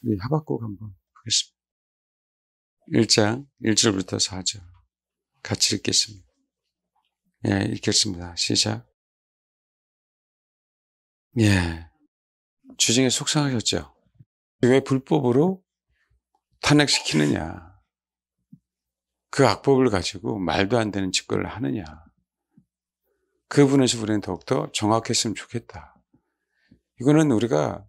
우리 하박국 한번 보겠습니다. 1장 1절부터 4절 같이 읽겠습니다. 예, 읽겠습니다. 시작. 예, 주중에 속상하셨죠? 왜 불법으로 탄핵시키느냐? 그 악법을 가지고 말도 안 되는 짓거리를 하느냐? 그 부분에서 우리는 더욱더 정확했으면 좋겠다. 이거는 우리가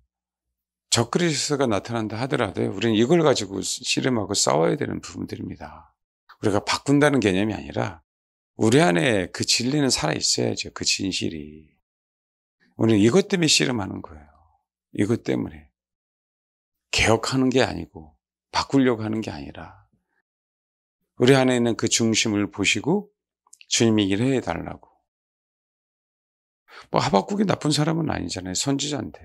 적그리스도가 나타난다 하더라도 우리는 이걸 가지고 씨름하고 싸워야 되는 부분들입니다. 우리가 바꾼다는 개념이 아니라 우리 안에 그 진리는 살아있어야죠. 그 진실이. 우리는 이것 때문에 씨름하는 거예요. 이것 때문에. 개혁하는 게 아니고 바꾸려고 하는 게 아니라 우리 안에 있는 그 중심을 보시고 주님이 일해 달라고. 뭐 하박국이 나쁜 사람은 아니잖아요. 선지자인데.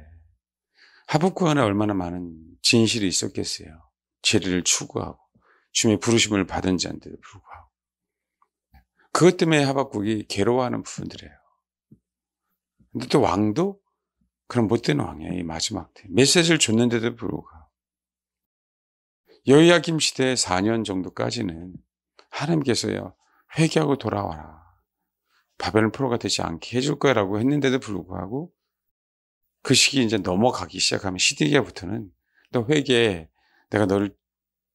하박국 안에 얼마나 많은 진실이 있었겠어요. 진리를 추구하고 주님의 부르심을 받은 자인데도 불구하고. 그것 때문에 하박국이 괴로워하는 부분들이에요. 근데 또 왕도 그런 못된 왕이에요. 이 마지막 때. 메시지를 줬는데도 불구하고. 여호야김 시대 4년 정도까지는 하나님께서요. 회개하고 돌아와라. 바벨론 포로가 되지 않게 해줄 거라고 했는데도 불구하고 그 시기 이제 넘어가기 시작하면 시드기야부터는 너 회개해. 내가 너를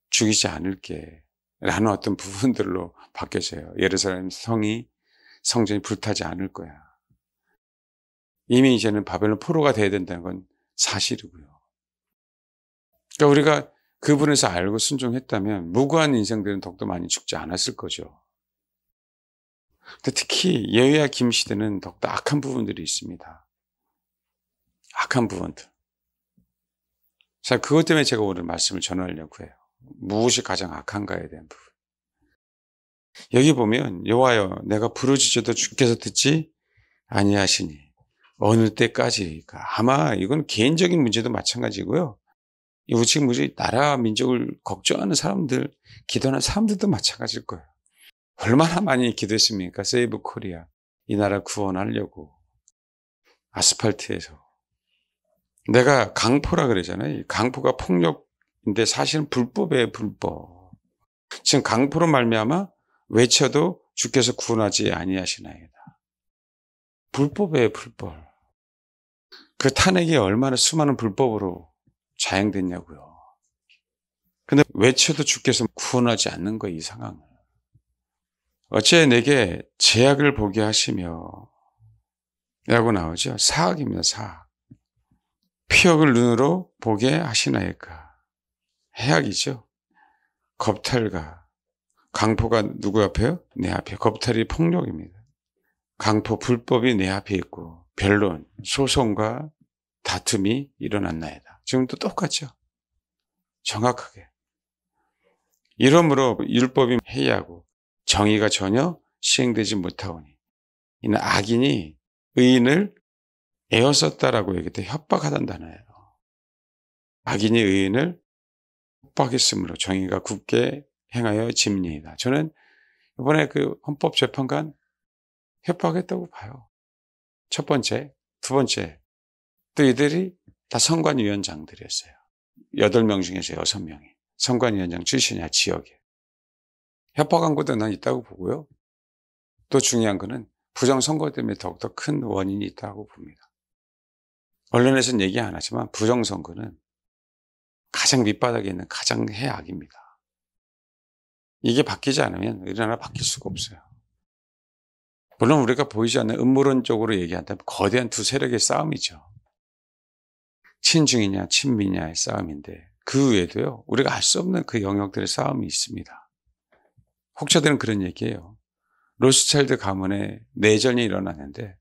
죽이지 않을게. 라는 어떤 부분들로 바뀌어져요. 예루살렘 성전이 불타지 않을 거야. 이미 이제는 바벨론 포로가 돼야 된다는 건 사실이고요. 그러니까 우리가 그 부분에서 알고 순종했다면 무고한 인생들은 더욱더 많이 죽지 않았을 거죠. 근데 특히 여호야김 시대는 더욱더 악한 부분들이 있습니다. 악한 부분들. 자, 그것 때문에 제가 오늘 말씀을 전하려고 해요. 무엇이 가장 악한가에 대한 부분. 여기 보면 여호와여 내가 부르짖어도 주께서 듣지 아니하시니 어느 때까지일까. 아마 이건 개인적인 문제도 마찬가지고요. 이거 지금 우리 나라 민족을 걱정하는 사람들, 기도하는 사람들도 마찬가지일 거예요. 얼마나 많이 기도했습니까? 세이브 코리아. 이 나라 구원하려고. 아스팔트에서. 내가 강포라 그러잖아요. 강포가 폭력인데 사실은 불법이에요. 불법. 지금 강포로 말미암아 외쳐도 주께서 구원하지 아니하시나이다. 불법이에요. 불법. 그 탄핵이 얼마나 수많은 불법으로 자행됐냐고요. 근데 외쳐도 주께서 구원하지 않는 거예요. 이 상황을. 어째 내게 제약을 보게 하시며 라고 나오죠. 사악입니다. 사악. 피역을 눈으로 보게 하시나이까. 해악이죠. 겁탈과 강포가 누구 앞에요? 내 앞에. 겁탈이 폭력입니다. 강포 불법이 내 앞에 있고 변론, 소송과 다툼이 일어났나이다. 지금도 똑같죠. 정확하게. 이러므로 율법이 해이하고 정의가 전혀 시행되지 못하오니 이는 악인이 의인을 애워썼다라고 얘기할 때 협박하다는 단어예요. 악인이 의인을 협박했으므로 정의가 굳게 행하여 짐니이다. 저는 이번에 그 헌법재판관 협박했다고 봐요. 첫 번째, 두 번째. 또 이들이 다 선관위원장들이었어요. 8명 중에서 6명이. 선관위원장 출신이야, 지역에. 협박한 것도 난 있다고 보고요. 또 중요한 거는 부정선거 때문에 더욱더 큰 원인이 있다고 봅니다. 언론에서는 얘기 안 하지만 부정선거는 가장 밑바닥에 있는 가장 해악입니다. 이게 바뀌지 않으면 우리나라 바뀔 수가 없어요. 물론 우리가 보이지 않는 음모론적으로 얘기한다면 거대한 두 세력의 싸움이죠. 친중이냐 친미냐의 싸움인데 그 외에도요. 우리가 알 수 없는 그 영역들의 싸움이 있습니다. 혹자들은 그런 얘기예요. 로스차일드 가문에 내전이 일어나는데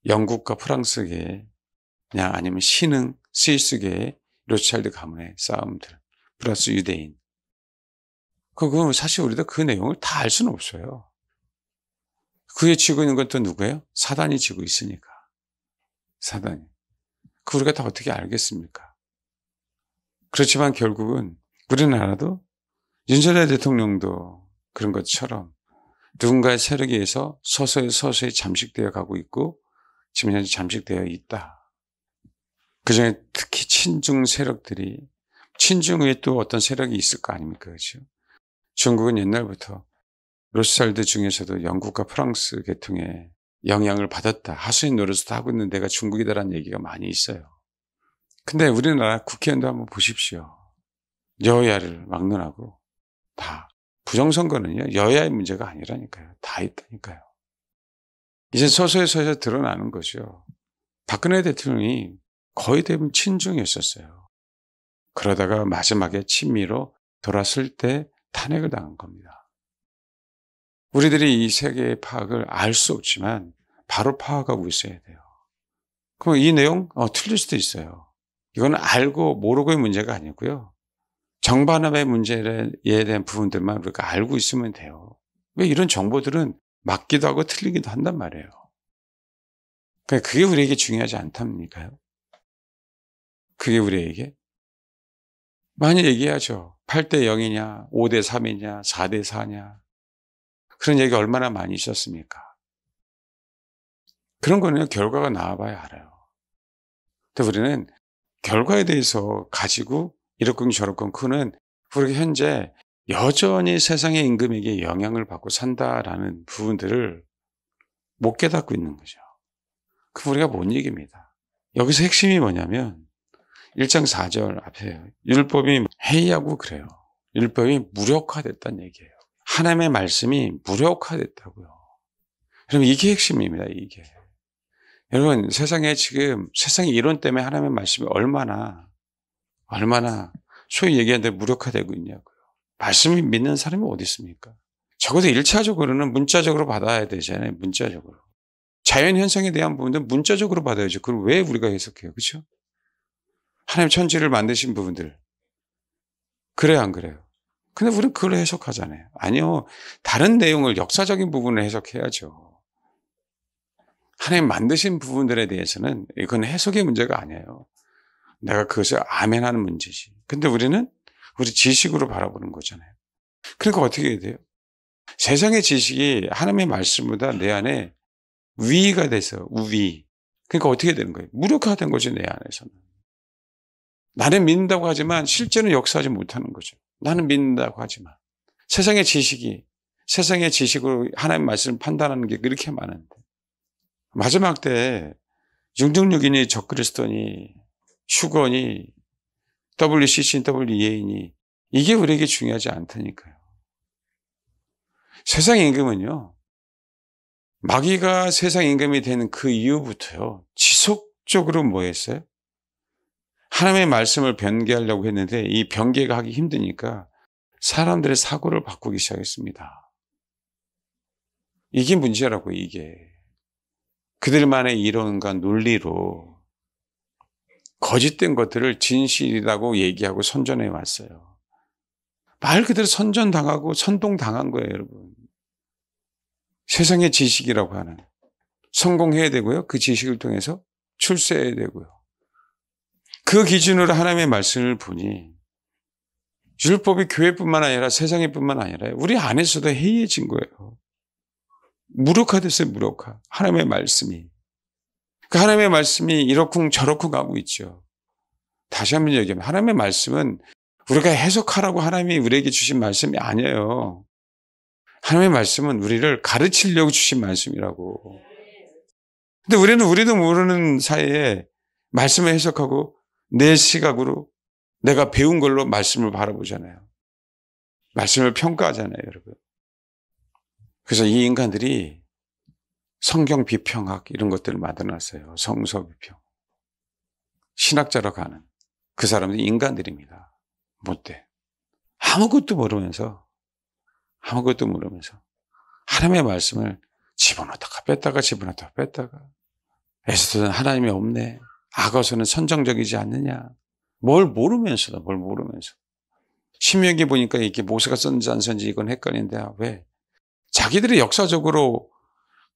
영국과 프랑스계의 그냥 아니면 신흥 스위스계의 로스차일드 가문의 싸움들 플러스 유대인. 그건 사실 우리도 그 내용을 다 알 수는 없어요. 그에 쥐고 있는 건 또 누구예요? 사단이 쥐고 있으니까. 사단이. 그 우리가 다 어떻게 알겠습니까? 그렇지만 결국은 우리나라도 윤석열 대통령도 그런 것처럼 누군가의 세력에 의해서 서서히 잠식되어 가고 있고 지금 현재 잠식되어 있다. 그중에 특히 친중 세력들이 친중의 또 어떤 세력이 있을 거 아닙니까? 그렇죠? 중국은 옛날부터 로스차일드 중에서도 영국과 프랑스 계통의 영향을 받았다. 하수인 노릇을 하고 있는 데가 중국이다라는 얘기가 많이 있어요. 근데 우리나라 국회의원도 한번 보십시오. 여야를 막론하고 다. 부정선거는요, 여야의 문제가 아니라니까요. 다 있다니까요. 이제 서서히 드러나는 거죠. 박근혜 대통령이 거의 대부분 친중이었었어요. 그러다가 마지막에 친미로 돌았을 때 탄핵을 당한 겁니다. 우리들이 이 세계의 파악을 알 수 없지만 바로 파악하고 있어야 돼요. 그럼 이 내용 틀릴 수도 있어요. 이건 알고 모르고의 문제가 아니고요. 정반합의 문제에 대한 부분들만 우리가 알고 있으면 돼요. 왜 이런 정보들은 맞기도 하고 틀리기도 한단 말이에요. 그러니까 그게 우리에게 중요하지 않답니까요? 그게 우리에게 많이 얘기하죠. 8대 0이냐, 5대 3이냐, 4대 4냐. 그런 얘기 얼마나 많이 있었습니까? 그런 거는 결과가 나와봐야 알아요. 근데 우리는 결과에 대해서 가지고 이렇건 저렇건 그거는 우리가 현재 여전히 세상의 임금에게 영향을 받고 산다라는 부분들을 못 깨닫고 있는 거죠. 그럼 우리가 못 이깁니다. 여기서 핵심이 뭐냐면 1장 4절 앞에 율법이 해이하고 그래요. 율법이 무력화됐다는 얘기예요. 하나님의 말씀이 무력화됐다고요. 그럼 이게 핵심입니다. 이게. 여러분 세상에 지금 세상의 이론 때문에 하나님의 말씀이 얼마나 소위 얘기하는데 무력화되고 있냐고요. 말씀이 믿는 사람이 어디 있습니까? 적어도 1차적으로는 문자적으로 받아야 되잖아요. 문자적으로. 자연 현상에 대한 부분들은 문자적으로 받아야죠. 그걸 왜 우리가 해석해요? 그렇죠? 하나님 천지를 만드신 부분들. 그래요, 안 그래요? 근데 우리는 그걸 해석하잖아요. 아니요. 다른 내용을 역사적인 부분을 해석해야죠. 하나님 만드신 부분들에 대해서는 이건 해석의 문제가 아니에요. 내가 그것을 아멘하는 문제지. 근데 우리는 우리 지식으로 바라보는 거잖아요. 그러니까 어떻게 해야 돼요? 세상의 지식이 하나님의 말씀보다 내 안에 위가 돼서 우위. 그러니까 어떻게 되는 거예요? 무력화된 거죠, 내 안에서는. 나는 믿는다고 하지만 실제는 역사하지 못하는 거죠. 나는 믿는다고 하지만. 세상의 지식으로 하나님의 말씀을 판단하는 게 그렇게 많은데. 마지막 때 666이니 적그리스도니 휴거니 WCC니 WEA니 이게 우리에게 중요하지 않다니까요. 세상 임금은요. 마귀가 세상 임금이 되는 그 이후부터요. 지속적으로 뭐 했어요? 하나님의 말씀을 변개하려고 했는데 이 변개가 하기 힘드니까 사람들의 사고를 바꾸기 시작했습니다. 이게 문제라고 이게. 그들만의 이론과 논리로 거짓된 것들을 진실이라고 얘기하고 선전해 왔어요. 말 그대로 선전당하고 선동당한 거예요, 여러분. 세상의 지식이라고 하는. 성공해야 되고요. 그 지식을 통해서 출세해야 되고요. 그 기준으로 하나님의 말씀을 보니 율법이 교회뿐만 아니라 세상에뿐만 아니라 우리 안에서도 해이해진 거예요. 무력화됐어요, 무력화. 하나님의 말씀이. 그 하나님의 말씀이 이러쿵 저러쿵 하고 있죠. 다시 한번 얘기하면 하나님의 말씀은 우리가 해석하라고 하나님이 우리에게 주신 말씀이 아니에요. 하나님의 말씀은 우리를 가르치려고 주신 말씀이라고. 근데 우리도 모르는 사이에 말씀을 해석하고 내 시각으로 내가 배운 걸로 말씀을 바라보잖아요. 말씀을 평가하잖아요, 여러분. 그래서 이 인간들이 성경 비평학 이런 것들을 만들어놨어요. 성서 비평. 신학자로 가는 그 사람들이 인간들입니다. 못돼. 아무것도 모르면서 하나님의 말씀을 집어넣다가 뺐다가 에스더는 하나님이 없네. 아가서는 선정적이지 않느냐. 뭘 모르면서. 신명기 보니까 이렇게 모세가 썼는지 안 썼는지 이건 헷갈리는데 왜? 자기들이 역사적으로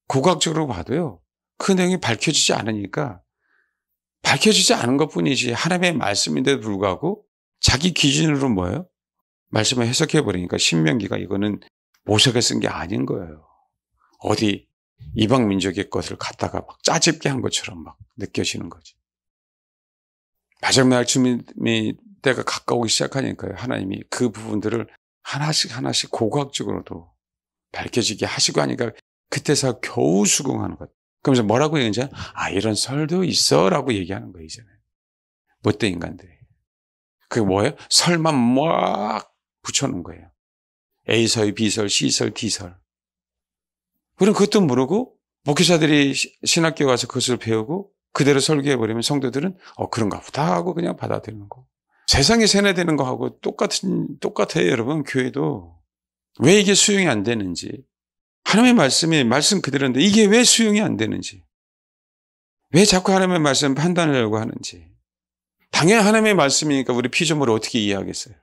고각적으로 봐도요. 그 내용이 밝혀지지 않으니까 밝혀지지 않은 것뿐이지 하나님의 말씀인데도 불구하고 자기 기준으로 뭐예요? 말씀을 해석해 버리니까 신명기가 이거는 모세가 쓴 게 아닌 거예요. 어디 이방 민족의 것을 갖다가 막 짜집게 한 것처럼 막 느껴지는 거지. 마지막 날 주님이 때가 가까우기 시작하니까요. 하나님이 그 부분들을 하나씩 고고학적으로도 밝혀지게 하시고 하니까 그때서 겨우 수긍하는 것. 그러면서 뭐라고 얘기하죠? 이런 설도 있어 라고 얘기하는 거예요. 이제는. 못된 인간들이. 그게 뭐예요? 설만 막 붙여놓은 거예요. A설, B설, C설, D설. 그럼 그것도 모르고 목회자들이 신학교 가서 그것을 배우고 그대로 설교해버리면 성도들은 그런가 보다 하고 그냥 받아들이는 거. 세상에 세뇌되는 거하고 똑같아요, 여러분. 교회도. 왜 이게 수용이 안 되는지. 하나님의 말씀 그대로인데 이게 왜 수용이 안 되는지. 왜 자꾸 하나님의 말씀 판단하려고 하는지. 당연히 하나님의 말씀이니까 우리 피조물을 어떻게 이해하겠어요.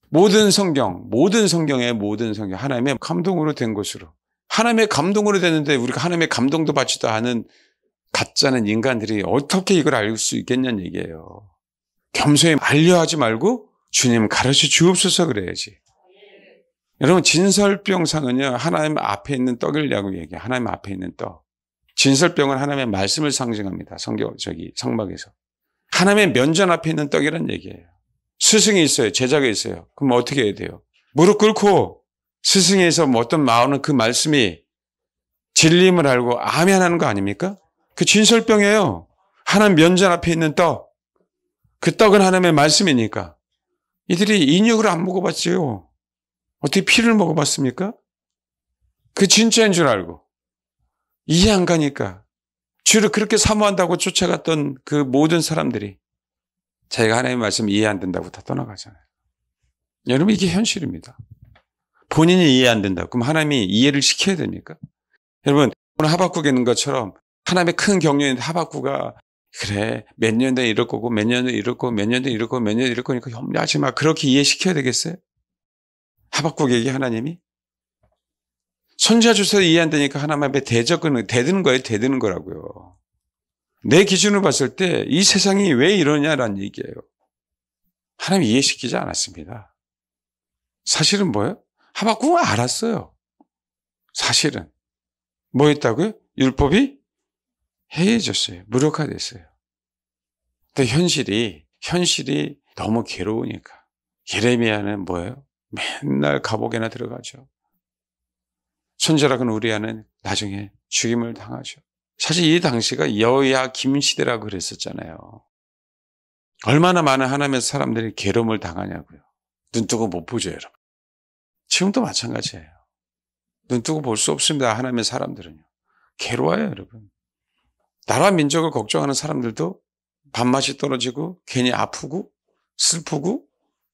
모든 성경, 하나님의 감동으로 된 것으로. 하나님의 감동으로 됐는데 우리가 하나님의 감동도 받지도 않은 가짜는 인간들이 어떻게 이걸 알 수 있겠냐는 얘기예요. 겸손히 알려하지 말고 주님 가르쳐 주옵소서 그래야지. 여러분 진설병상은요 하나님 앞에 있는 떡이라고 얘기해요. 하나님 앞에 있는 떡. 진설병은 하나님의 말씀을 상징합니다. 성막에서. 하나님의 면전 앞에 있는 떡이란 얘기예요. 스승이 있어요. 제자가 있어요. 그럼 어떻게 해야 돼요? 무릎 꿇고 스승에서 어떤 마음은 그 말씀이 진리임을 알고 아멘 하는 거 아닙니까? 그 진설병이에요. 하나님 면전 앞에 있는 떡. 그 떡은 하나님의 말씀이니까. 이들이 인육을 안 먹어봤지요. 어떻게 피를 먹어봤습니까? 그 진짜인 줄 알고. 이해 안 가니까. 주를 그렇게 사모한다고 쫓아갔던 그 모든 사람들이 자기가 하나님의 말씀 이해 안 된다고 다 떠나가잖아요. 여러분 이게 현실입니다. 본인이 이해 안 된다. 그럼 하나님이 이해를 시켜야 됩니까? 여러분 오늘 하박국에 있는 것처럼 하나님의 큰 경륜인데 하박국가 그래 몇 년 뒤에 이럴 거고 몇 년 뒤에 이럴 거고 몇 년 뒤에 이럴 거고 몇 년 뒤에 이럴 거니까 염려하지 마. 그렇게 이해시켜야 되겠어요? 하박국에게 하나님이 선지자 주서 이해 안 되니까 하나님 앞에 대드는 거예요. 대드는 거라고요. 내 기준으로 봤을 때 이 세상이 왜 이러냐라는 얘기예요. 하나님 이해시키지 않았습니다. 사실은 뭐예요? 하박국은 알았어요. 사실은. 뭐 했다고요? 율법이 해해졌어요. 무력화됐어요. 근데 현실이 너무 괴로우니까. 예레미야는 뭐예요? 맨날 감옥에나 들어가죠. 손자락은 우리아는 나중에 죽임을 당하죠. 사실 이 당시가 여야 김시대라고 그랬었잖아요. 얼마나 많은 하나님의 사람들이 괴로움을 당하냐고요. 눈 뜨고 못 보죠, 여러분. 지금도 마찬가지예요. 눈 뜨고 볼 수 없습니다, 하나님의 사람들은요. 괴로워요, 여러분. 나라 민족을 걱정하는 사람들도 밥맛이 떨어지고 괜히 아프고 슬프고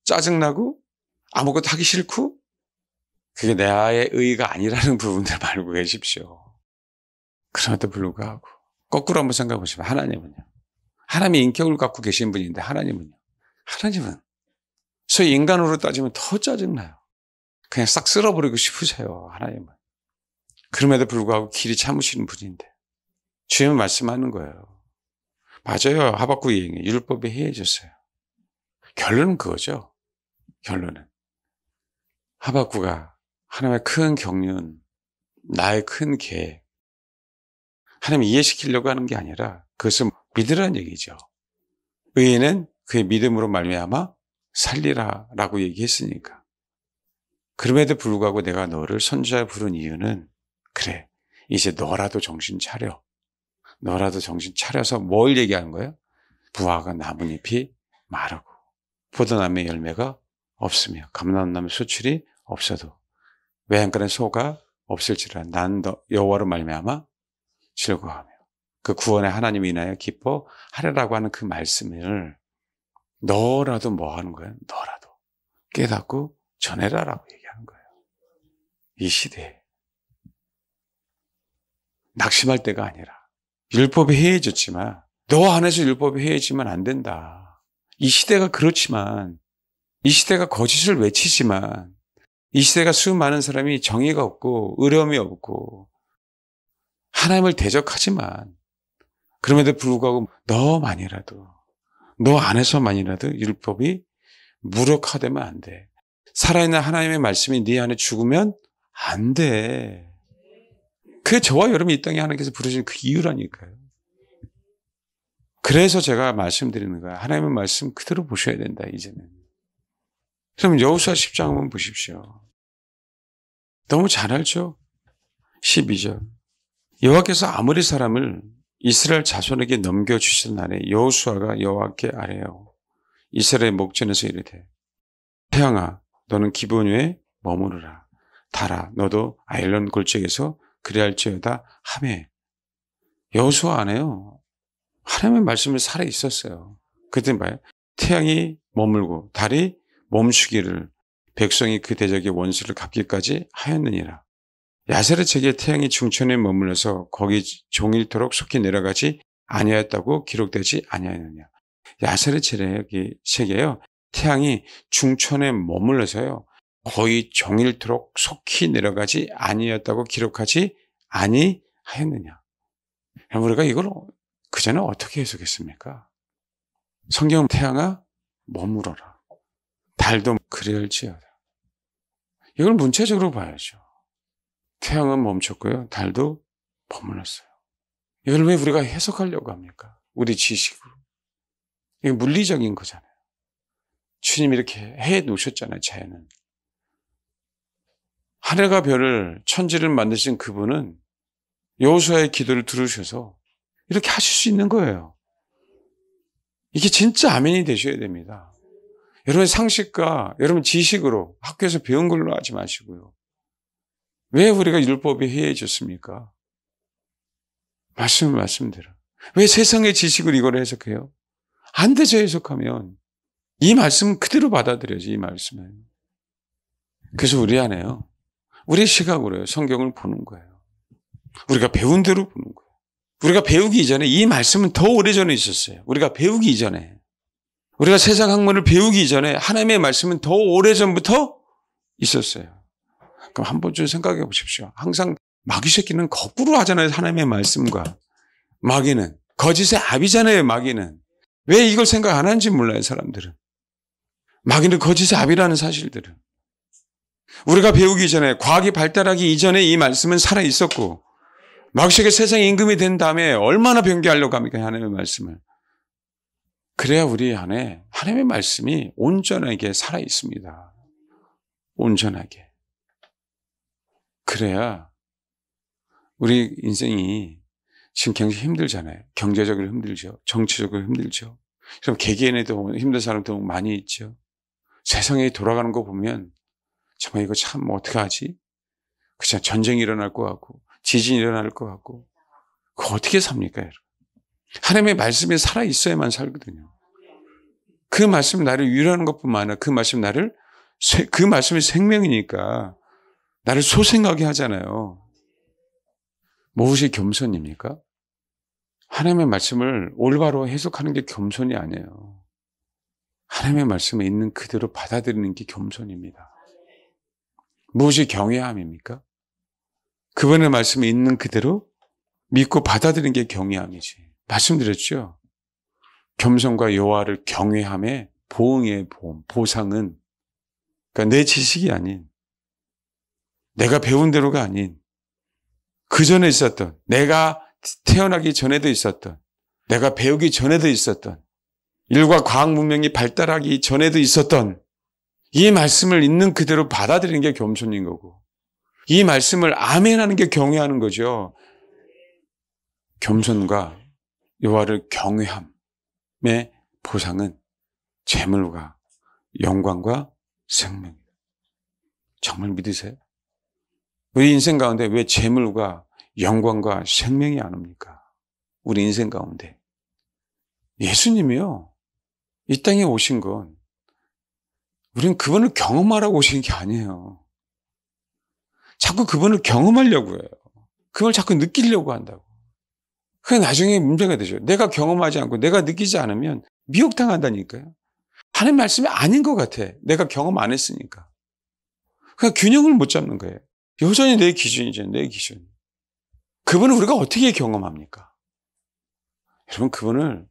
짜증나고 아무것도 하기 싫고 그게 나의 의의가 아니라는 부분들 알고 계십시오. 그럼에도 불구하고 거꾸로 한번 생각해 보시면 하나님은요. 하나님이 인격을 갖고 계신 분인데 하나님은 소위 인간으로 따지면 더 짜증나요. 그냥 싹 쓸어버리고 싶으세요. 하나님은. 그럼에도 불구하고 길이 참으시는 분인데 주님은 말씀하는 거예요. 맞아요. 하박국 얘기 율법이 해해졌어요. 결론은 그거죠. 결론은 하박국아 하나님의 큰 경륜, 나의 큰 계획 하나님 이해시키려고 하는 게 아니라 그것을 믿으라는 얘기죠. 의인은 그의 믿음으로 말미암아 살리라 라고 얘기했으니까. 그럼에도 불구하고 내가 너를 선지자 부른 이유는 그래 이제 너라도 정신 차려. 너라도 정신 차려서 뭘 얘기하는 거예요? 무화과 나뭇잎이 마르고 포도나무의 열매가 없으며 감람나무 수출이 없어도 외양간의 소가 없을지라 난 여호와로 말미암아 즐거워하며 그 구원의 하나님을 인하여 기뻐하리라고 하는 그 말씀을 너라도 뭐 하는 거예요? 너라도 깨닫고 전해라라고 얘기하는 거예요. 이 시대에 낙심할 때가 아니라 율법이 해해졌지만 너 안에서 율법이 해해지면 안 된다. 이 시대가 그렇지만 이 시대가 거짓을 외치지만 이 시대가 수많은 사람이 정의가 없고 의로움이 없고 하나님을 대적하지만 그럼에도 불구하고 너만이라도 너 안에서만이라도 율법이 무력화되면 안 돼. 살아있는 하나님의 말씀이 네 안에 죽으면 안 돼. 그게 저와 여러분이 이 땅에 하나님께서 부르신 그 이유라니까요. 그래서 제가 말씀드리는 거야. 하나님의 말씀 그대로 보셔야 된다, 이제는. 그럼 여호수아 10장 한번 보십시오. 너무 잘 알죠? 12절. 여호와께서 아모리 사람을 이스라엘 자손에게 넘겨주신 날에 여호수아가 여호와께 아뢰어 이스라엘 목전에서 이르되 태양아 너는 기브온 위에 머무르라. 달아 너도 아일론 골짜기에서 그리할지어다 하매 여호수아 안에요. 하나님의 말씀이 살아 있었어요. 그때 봐요. 태양이 머물고 달이 멈추기를 백성이 그 대적의 원수를 갚기까지 하였느니라. 야세르 책에 태양이 중천에 머물러서 거기 종일토록 속히 내려가지 아니하였다고 기록되지 아니하였느냐. 야세르 책에요. 태양이 중천에 머물러서요. 거의 종일토록 속히 내려가지 아니하였다고 기록하지 아니하였느냐. 우리가 이걸 그전에 어떻게 해석했습니까? 성경 태양아 머물어라. 달도 그리할지어다. 이걸 문체적으로 봐야죠. 태양은 멈췄고요. 달도 머물렀어요. 이걸 왜 우리가 해석하려고 합니까? 우리 지식으로. 이게 물리적인 거잖아요. 주님이 이렇게 해 놓으셨잖아요. 자연은. 하늘과 별을 천지를 만드신 그분은 여호수아의 기도를 들으셔서 이렇게 하실 수 있는 거예요. 이게 진짜 아멘이 되셔야 됩니다. 여러분 상식과 여러분 지식으로 학교에서 배운 걸로 하지 마시고요. 왜 우리가 율법이 해해졌습니까? 말씀대로. 왜 세상의 지식을 이걸 해석해요? 안 되죠, 해석하면. 이 말씀 그대로 받아들여야지, 이 말씀은. 그래서 우리 안에요. 우리 시각으로요, 성경을 보는 거예요. 우리가 배운 대로 보는 거예요. 우리가 배우기 이전에 이 말씀은 더 오래전에 있었어요. 우리가 배우기 이전에. 우리가 세상 학문을 배우기 이전에 하나님의 말씀은 더 오래전부터 있었어요. 그럼 한 번쯤 생각해 보십시오. 항상 마귀 새끼는 거꾸로 하잖아요. 하나님의 말씀과. 마귀는. 거짓의 압이잖아요. 마귀는. 왜 이걸 생각 안 하는지 몰라요. 사람들은. 마귀는 거짓의 압이라는 사실들은. 우리가 배우기 전에 과학이 발달하기 이전에 이 말씀은 살아있었고 마귀에게 세상의 임금이 된 다음에 얼마나 변개하려고 합니까? 하나님의 말씀을. 그래야 우리 안에 하나님의 말씀이 온전하게 살아있습니다. 온전하게. 그래야 우리 인생이 지금 굉장히 힘들잖아요. 경제적으로 힘들죠. 정치적으로 힘들죠. 그럼 개개인에도 힘든 사람도 많이 있죠. 세상에 돌아가는 거 보면 정말 이거 참 어떡하지? 그냥 전쟁이 일어날 것 같고 지진이 일어날 것 같고 그거 어떻게 삽니까? 여러분? 하나님의 말씀이 살아있어야만 살거든요. 그 말씀이 나를 위로하는 것뿐만 아니라 그 말씀이 생명이니까 나를 소생하게 하잖아요. 무엇이 겸손입니까? 하나님의 말씀을 올바로 해석하는 게 겸손이 아니에요. 하나님의 말씀에 있는 그대로 받아들이는 게 겸손입니다. 무엇이 경외함입니까? 그분의 말씀에 있는 그대로 믿고 받아들이는 게 경외함이지. 말씀드렸죠? 겸손과 여호와를 경외함의 보응의 보상은 그러니까 내 지식이 아닌 내가 배운 대로가 아닌 그 전에 있었던 내가 태어나기 전에도 있었던 내가 배우기 전에도 있었던 일과 과학 문명이 발달하기 전에도 있었던 이 말씀을 있는 그대로 받아들이는 게 겸손인 거고 이 말씀을 아멘하는 게 경외하는 거죠. 겸손과 여호와를 경외함의 보상은 재물과 영광과 생명입니다. 정말 믿으세요? 우리 인생 가운데 왜 재물과 영광과 생명이 안 옵니까? 우리 인생 가운데. 예수님이요. 이 땅에 오신 건 우리는 그분을 경험하라고 오신 게 아니에요. 자꾸 그분을 경험하려고 해요. 그걸 자꾸 느끼려고 한다고. 그게 나중에 문제가 되죠. 내가 경험하지 않고 내가 느끼지 않으면 미혹당한다니까요. 하나님 말씀이 아닌 것 같아. 내가 경험 안 했으니까. 그냥 균형을 못 잡는 거예요. 여전히 내 기준이죠. 내 기준. 그분을 우리가 어떻게 경험합니까? 여러분 그분을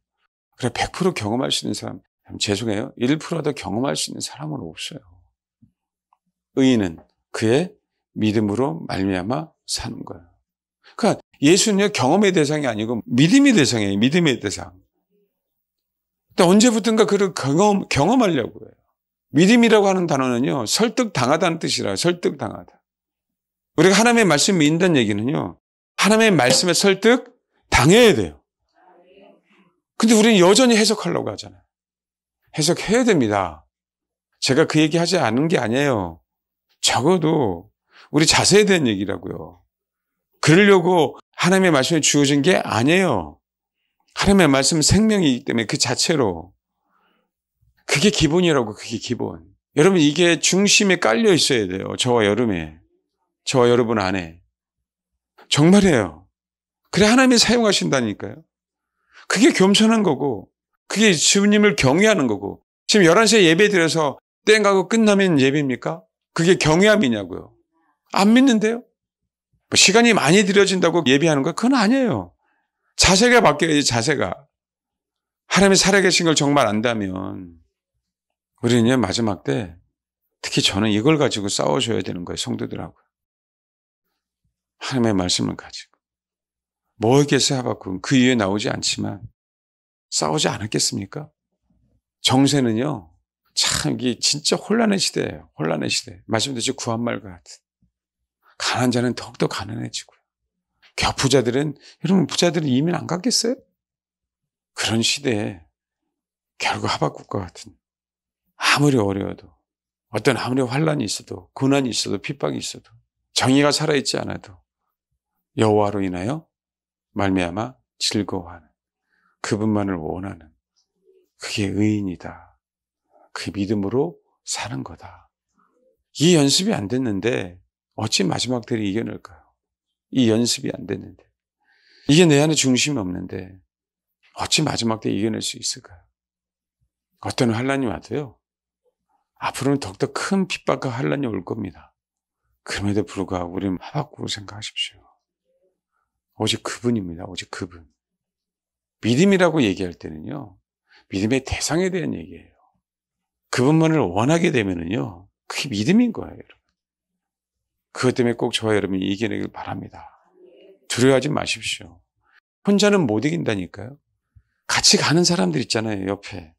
그래 100% 경험할 수 있는 사람 죄송해요. 1%도 경험할 수 있는 사람은 없어요. 의인은 그의 믿음으로 말미암아 사는 거예요. 그러니까 예수는요 경험의 대상이 아니고 믿음의 대상이에요. 믿음의 대상. 근데 언제부턴가 그를 경험하려고 해요. 믿음이라고 하는 단어는요, 설득당하다는 뜻이라, 설득당하다. 우리가 하나님의 말씀을 믿는다는 얘기는요, 하나님의 말씀에 설득당해야 돼요. 근데 우리는 여전히 해석하려고 하잖아요. 해석해야 됩니다. 제가 그 얘기 하지 않은 게 아니에요. 적어도 우리 자세에 대한 얘기라고요. 그러려고 하나님의 말씀이 주어진 게 아니에요. 하나님의 말씀은 생명이기 때문에 그 자체로. 그게 기본이라고, 그게 기본. 여러분, 이게 중심에 깔려 있어야 돼요. 저와 여러분 안에. 정말이에요. 그래 하나님이 사용하신다니까요. 그게 겸손한 거고, 그게 주님을 경외하는 거고. 지금 11시에 예배 드려서 땡 가고 끝나면 예배입니까? 그게 경외함이냐고요. 안 믿는데요? 시간이 많이 들여진다고 예배하는 거 그건 아니에요. 자세가 바뀌어야지, 자세가. 하나님이 살아계신 걸 정말 안다면 우리는 마지막 때 특히 저는 이걸 가지고 싸워줘야 되는 거예요. 성도들하고. 하나님의 말씀을 가지고. 뭐겠어요, 하박국? 그 이유에 나오지 않지만 싸우지 않았겠습니까? 정세는요. 참 이게 진짜 혼란의 시대예요. 혼란의 시대. 말씀드렸죠. 구한말과 같은. 가난한 자는 더욱더 가난해지고요. 부자들은 여러분 부자들은 이민 안 갔겠어요? 그런 시대에 결국 하박국과 같은 아무리 어려워도 어떤 아무리 환란이 있어도 고난이 있어도 핍박이 있어도 정의가 살아있지 않아도 여호와로 인하여 말미암아 즐거워하는 그분만을 원하는 그게 의인이다. 그 믿음으로 사는 거다. 이 연습이 안 됐는데 어찌 마지막 때를 이겨낼까요? 이 연습이 안 됐는데 이게 내 안에 중심이 없는데 어찌 마지막 때 이겨낼 수 있을까요? 어떤 환란이 와도요. 앞으로는 더욱더 큰 핍박과 환란이 올 겁니다. 그럼에도 불구하고 우리는 하박국을 생각하십시오. 오직 그분입니다. 오직 그분. 믿음이라고 얘기할 때는요. 믿음의 대상에 대한 얘기예요. 그분만을 원하게 되면은요. 그게 믿음인 거예요. 여러분. 그것 때문에 꼭 저와 여러분이 이겨내길 바랍니다. 두려워하지 마십시오. 혼자는 못 이긴다니까요. 같이 가는 사람들 있잖아요. 옆에.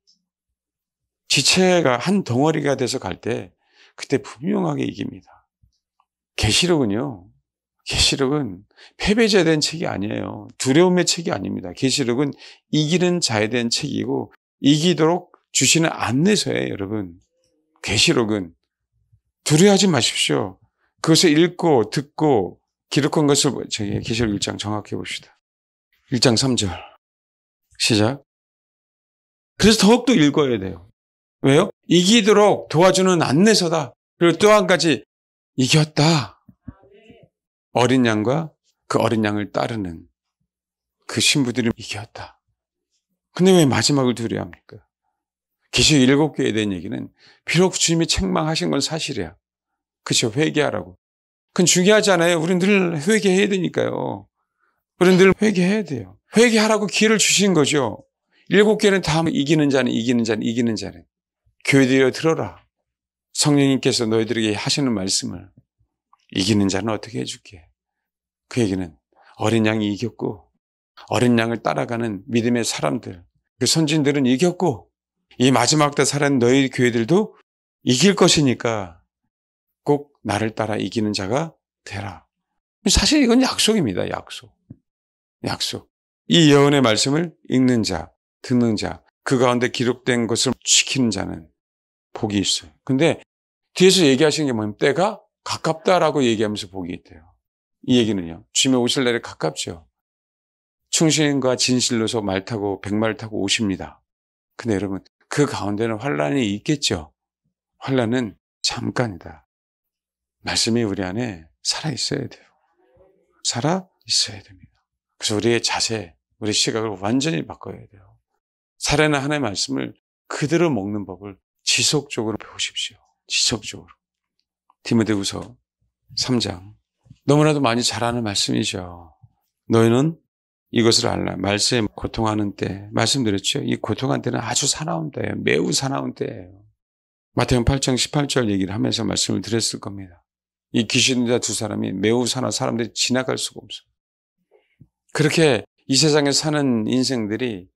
지체가 한 덩어리가 돼서 갈 때 그때 분명하게 이깁니다. 계시록은요. 계시록은 패배자에 대한 책이 아니에요. 두려움의 책이 아닙니다. 계시록은 이기는 자에 대한 책이고 이기도록 주시는 안내서예요. 여러분. 계시록은 두려워하지 마십시오. 그것을 읽고 듣고 기록한 것을 저희 계시록 1장 정확히 봅시다. 1장 3절 시작. 그래서 더욱더 읽어야 돼요. 왜요? 이기도록 도와주는 안내서다. 그리고 또 한 가지 이겼다. 어린 양과 그 어린 양을 따르는 그 신부들이 이겼다. 근데 왜 마지막을 두려워합니까? 계시록 7개에 대한 얘기는 비록 주님이 책망하신 건 사실이야. 그렇죠. 회개하라고. 그건 중요하지 않아요. 우리는 늘 회개해야 되니까요. 우리는 늘 회개해야 돼요. 회개하라고 기회를 주신 거죠. 7개는 다 이기는 자는 이기는 자는 이기는 자는. 교회들여 들어라. 성령님께서 너희들에게 하시는 말씀을 이기는 자는 어떻게 해줄게. 그 얘기는 어린 양이 이겼고 어린 양을 따라가는 믿음의 사람들, 그 선진들은 이겼고 이 마지막 때 살아있는 너희 교회들도 이길 것이니까 꼭 나를 따라 이기는 자가 되라. 사실 이건 약속입니다. 약속. 이 예언의 말씀을 읽는 자, 듣는 자, 그 가운데 기록된 것을 지키는 자는 복이 있어요. 근데 뒤에서 얘기하시는 게 뭐냐면 때가 가깝다라고 얘기하면서 복이 있대요. 이 얘기는요. 주님의 오실 날이 가깝죠. 충신과 진실로서 말 타고 백마를 타고 오십니다. 근데 여러분 그 가운데는 환란이 있겠죠. 환란은 잠깐이다. 말씀이 우리 안에 살아있어야 돼요. 살아있어야 됩니다. 그래서 우리의 자세, 우리의 시각을 완전히 바꿔야 돼요. 살아있는 하나님의 말씀을 그대로 먹는 법을 지속적으로 배우십시오. 지속적으로. 디모데후서 3장. 너무나도 많이 잘 아는 말씀이죠. 너희는 이것을 알라. 말세에 고통하는 때. 말씀드렸죠. 이 고통한 때는 아주 사나운 때예요. 매우 사나운 때예요. 마태복음 8장 18절 얘기를 하면서 말씀을 드렸을 겁니다. 이 귀신자 두 사람이 매우 사나운 사람들이 지나갈 수가 없어요. 그렇게 이 세상에 사는 인생들이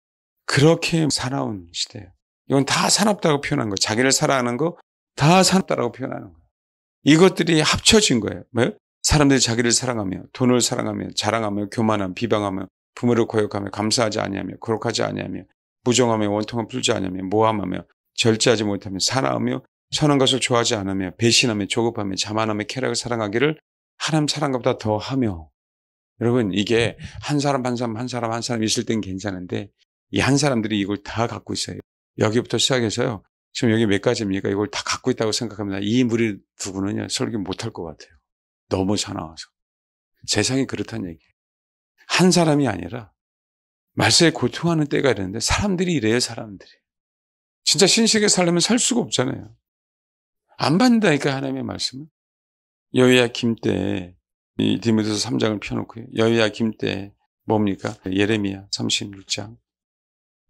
그렇게 사나운 시대예요. 이건 다 사납다고 표현한 거예요. 자기를 사랑하는 거 다 사납다라고 표현하는 거예요. 이것들이 합쳐진 거예요. 뭐요? 사람들이 자기를 사랑하며 돈을 사랑하며 자랑하며 교만하며 비방하며 부모를 거역하며 감사하지 아니하며 거룩하지 아니하며 무정하며 원통을 풀지 아니하며 모함하며 절제하지 못하며 사나우며 선한 것을 좋아하지 않으며 배신하며 조급하며 자만하며 쾌락을 사랑하기를 하나님 사랑보다 더하며. 여러분, 이게 한 사람 한 사람 있을 땐 괜찮은데 이 한 사람들이 이걸 다 갖고 있어요. 여기부터 시작해서요. 지금 여기 몇 가지입니까? 이걸 다 갖고 있다고 생각합니다. 이 무리 두고는요, 설교 못할 것 같아요. 너무 사나워서. 세상이 그렇다는 얘기예요. 한 사람이 아니라 말세에 고통하는 때가 이랬는데 사람들이 이래요, 사람들이. 진짜 신실하게 살려면 살 수가 없잖아요. 안 받는다니까, 하나님의 말씀은. 여호야김 때, 이 디모데서 3장을 펴놓고요. 여호야김 때 뭡니까? 예레미야 36장.